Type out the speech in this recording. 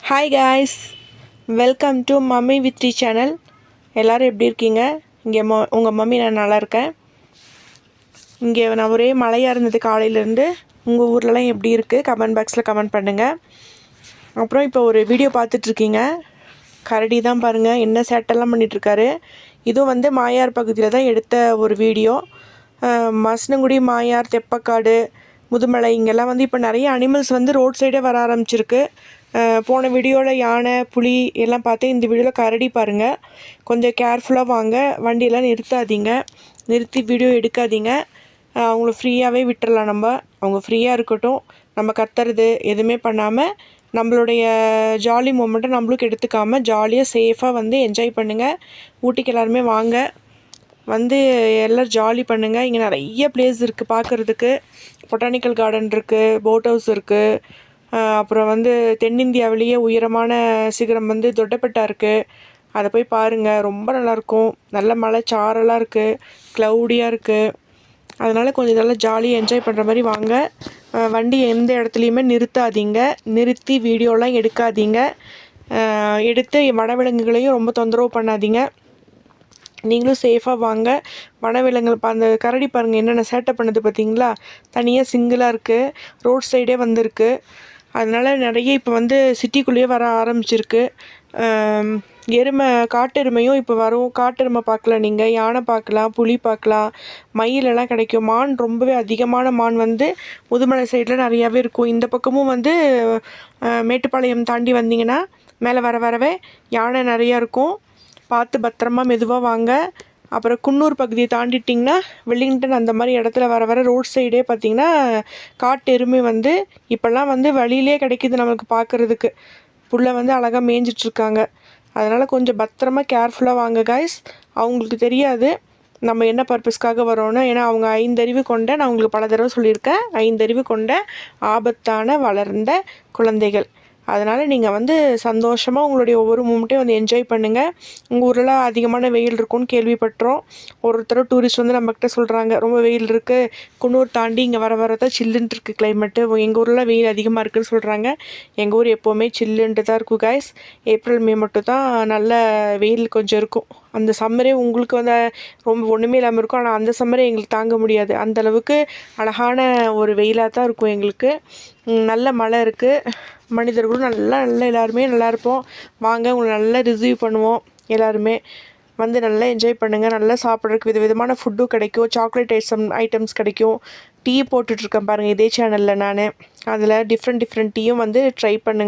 Hi guys, welcome to mummy with D channel. எல்லோரும் எப்படி இருக்கீங்க? இங்கே உங்கள் மம்மி நான் நல்லா இருக்கேன். இங்கே நான் ஒரே மழையாக இருந்தது காலையிலேருந்து. உங்கள் ஊர்லலாம் எப்படி இருக்குது? கமெண்ட் பாக்ஸில் கமெண்ட் பண்ணுங்கள். அப்புறம் இப்போ ஒரு வீடியோ பார்த்துட்ருக்கீங்க. கரடி தான் பாருங்கள் என்ன சேட்டெல்லாம் பண்ணிகிட்ருக்காரு. இதுவும் வந்து மாயார் பகுதியில் தான் எடுத்த ஒரு வீடியோ. மசனங்குடி, மாயார், தெப்பக்காடு, முதுமலை இங்கெல்லாம் வந்து இப்போ நிறைய அனிமல்ஸ் வந்து ரோட் சைடே வர ஆரம்பிச்சிருக்கு. போன வீடியோவில் யானை, புலி எல்லாம் பார்த்து இந்த வீடியோவில் கரடி பாருங்கள். கொஞ்சம் கேர்ஃபுல்லாக வாங்க, வண்டியெல்லாம் நிறுத்தாதீங்க, நிறுத்தி வீடியோ எடுக்காதீங்க. அவங்கள ஃப்ரீயாகவே விட்டுறலாம். அவங்க ஃப்ரீயாக இருக்கட்டும். நம்ம கத்துறது எதுவுமே பண்ணாமல் நம்மளுடைய ஜாலி மூமெண்ட்டை நம்மளுக்கு எடுத்துக்காமல் ஜாலியாக சேஃபாக வந்து என்ஜாய் பண்ணுங்கள். ஊட்டிக்கு எல்லாருமே வாங்க, வந்து எல்லோரும் ஜாலி பண்ணுங்கள். இங்கே நிறைய பிளேஸ் இருக்குது பார்க்குறதுக்கு. பொட்டானிக்கல் கார்டன் இருக்குது, போட் ஹவுஸ் இருக்குது. அப்புறம் வந்து தென்னிந்தியாவிலேயே உயரமான சிகரம் வந்து தொட்டபெட்டா இருக்குது. அதை போய் பாருங்கள், ரொம்ப நல்லாயிருக்கும். நல்ல மழை சாரலாக இருக்குது, க்ளவுடியாக இருக்குது. அதனால் கொஞ்சம் நல்லா ஜாலியாக என்ஜாய் பண்ணுற மாதிரி வாங்க. வண்டி எந்த இடத்துலையுமே நிறுத்தாதீங்க, நிறுத்தி வீடியோலாம் எடுக்காதீங்க. எடுத்து வனவிலங்குகளையும் ரொம்ப தொந்தரவு பண்ணாதீங்க. நீங்களும் சேஃபாக வாங்க. வனவிலங்குகள் அந்த கரடி பாருங்கள் என்னென்ன சேட்டை பண்ணுது பார்த்தீங்களா? தனியாக சிங்கிளாக இருக்குது, ரோட் சைடே வந்திருக்கு. அதனால் நிறைய இப்போ வந்து சிட்டிக்குள்ளேயே வர ஆரம்பிச்சிருக்கு. காட்டெருமையும் இப்போ வரும். காட்டெருமை பார்க்கலாம், நீங்கள் யானை பார்க்கலாம், புலி பார்க்கலாம், மயிலெல்லாம் கிடைக்கும். மான் ரொம்பவே அதிகமான மான் வந்து முதுமலை சைடில் நிறையாவே இருக்கும். இந்த பக்கமும் வந்து மேட்டுப்பாளையம் தாண்டி வந்தீங்கன்னா மேலே வரவே யானை நிறையா இருக்கும். பார்த்து பத்திரமா மெதுவாக வாங்க. அப்புறம் குன்னூர் பகுதியை தாண்டிட்டிங்கன்னா வெல்லிங்டன் அந்த மாதிரி இடத்துல வர ரோட் சைடே பார்த்திங்கன்னா காட்டெருமை வந்து இப்போல்லாம் வந்து வழியிலே கிடைக்கிது நம்மளுக்கு பார்க்குறதுக்கு. புல்லை வந்து அழகாக மேய்ஞ்சிட்ருக்காங்க. அதனால் கொஞ்சம் பத்திரமா கேர்ஃபுல்லாக வாங்க காய்ஸ். அவங்களுக்கு தெரியாது நம்ம என்ன பர்பஸ்க்காக வரோன்னு. ஏன்னா அவங்க 5 அறிவு கொண்ட, நான் உங்களுக்கு பல தடவை சொல்லியிருக்கேன், 5 அறிவு கொண்ட ஆபத்தான வளர்ந்த குழந்தைகள். அதனால் நீங்கள் வந்து சந்தோஷமாக உங்களுடைய ஒவ்வொரு மூமெண்ட்டையும் வந்து என்ஜாய் பண்ணுங்கள். உங்கள் ஊரில் அதிகமான வெயில் இருக்கும்னு கேள்விப்பட்டோம். ஒருத்தர் டூரிஸ்ட் வந்து நம்மக்கிட்ட சொல்கிறாங்க, ரொம்ப வெயில் இருக்குது, குன்னூர் தாண்டி இங்கே வரதான் சில்லுன்ட்டு இருக்குது கிளைமேட்டு, எங்கள் ஊரில் வெயில் அதிகமாக இருக்குதுன்னு சொல்கிறாங்க. எங்கள் ஊர் எப்போவுமே சில்லுன்ட்டு தான் இருக்கும் காய்ஸ். ஏப்ரல், மே மட்டும் தான் நல்ல வெயில் கொஞ்சம் இருக்கும். அந்த சம்மரே உங்களுக்கு வந்து ரொம்ப ஒன்றுமே இல்லாமல் இருக்கும். ஆனால் அந்த சம்மரே எங்களுக்கு தாங்க முடியாது. அந்தளவுக்கு அழகான ஒரு வெயிலாக தான் இருக்கும் எங்களுக்கு. நல்ல மழை இருக்குது. மனிதர்களும் நல்லா எல்லாருமே நல்லா இருப்போம். வாங்க, உங்களை நல்லா ரிசீவ் பண்ணுவோம். எல்லாருமே வந்து நல்லா என்ஜாய் பண்ணுங்கள். நல்லா சாப்பிட்றதுக்கு விதவிதமான ஃபுட்டும் கிடைக்கும். சாக்லேட் ஐட்டம்ஸ் கிடைக்கும். டீ போட்டுட்ருக்கேன் பாருங்கள் இதே சேனலில் நான். அதில் டிஃப்ரெண்ட் டீயும் வந்து ட்ரை பண்ணுங்கள்.